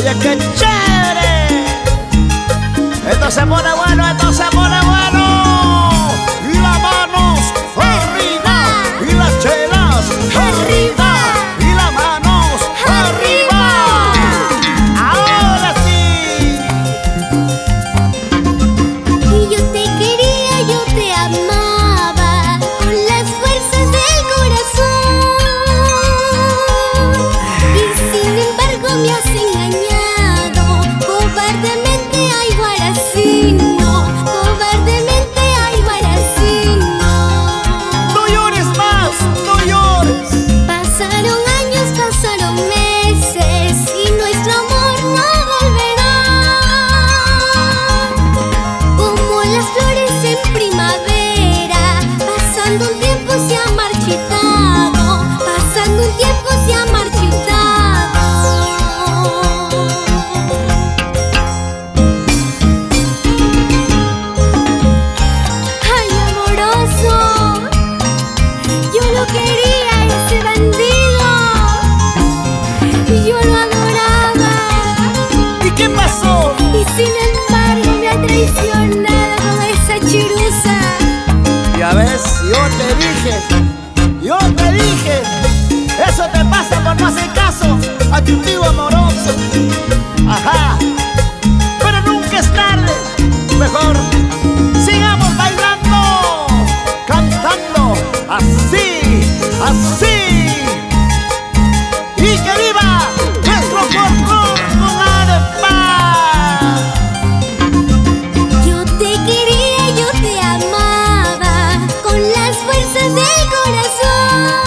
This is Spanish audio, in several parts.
Oye, qué chévere. Esto se pone bueno, esto se pone bueno. Y las manos arriba, y las chelas arriba, y las manos arriba. Ahora sí. Y yo te quería, yo te amaba con las fuerzas del corazón. Y sin embargo me has engañado cobardemente, ay guaracino, cobardemente, ay guaracino. No llores más, no llores. Pasaron años, pasaron meses y nuestro amor no volverá. Como las flores en primavera, pasando un tiempo se ha marchitado, pasando un tiempo se ha marchitado. Ay, amoroso, yo lo quería, ese bandido, y yo lo adoraba, ¿Y qué pasó? y sin embargo me ha traicionado con esa chirusa. Ya ves, yo te dije, eso te pasa por no hacer caso a tu tío amoroso. Ajá, pero nunca es tarde, mejor sigamos bailando, cantando, así, así. Y que viva nuestro folclor con arepa. Yo te quería, yo te amaba con las fuerzas del corazón,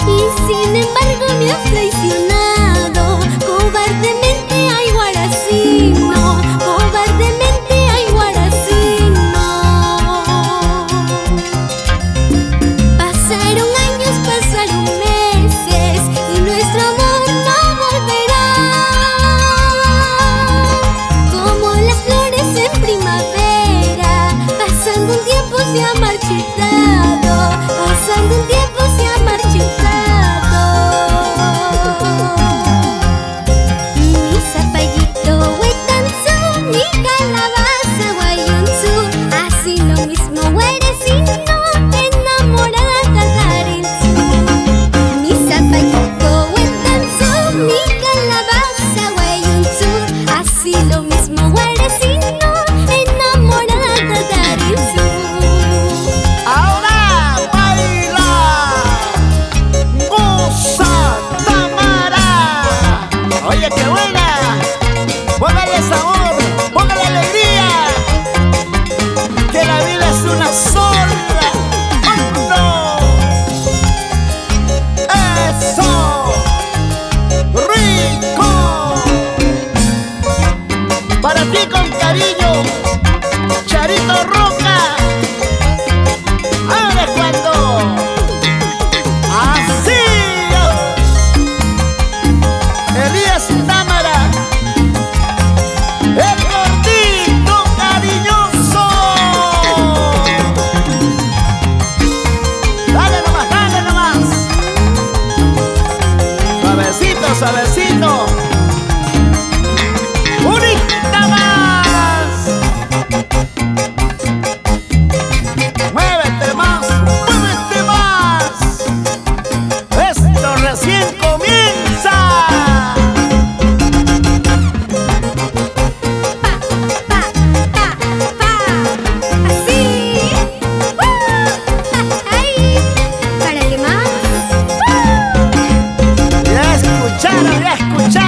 y sin embargo me has traicionado cobardemente, ay guaracino, cobardemente, ay guaracino. Pasaron años, pasaron meses y nuestro amor no volverá. Como las flores en primavera, pasando un tiempo se ha marchitado, pasando un tiempo se ha marchitado. Mi zapallito huetanzú, mi calabaza guayunzú, así lo mismo huerecino, enamorada tatarinzú. Mi zapallito huetanzú, mi calabaza guayunzú, así lo mismo huerecino, enamorada tatarinzú. Ahora baila, goza, Tamara. Oye, qué buena. Póngale sabor, póngale alegría, que la vida es una sola. ¡Vámonos! ¡Eso! ¡Rico! Para ti con cariño, Charito Roca. Ahora es cuando así. Elías Támara, el gordito cariñoso. Dale nomás, suavecito, suavecito. Unita más. Muévete más, muévete más. Esto recién comienza. Así. Ay, ¿para qué más? Ya escucharon, ya escucharon.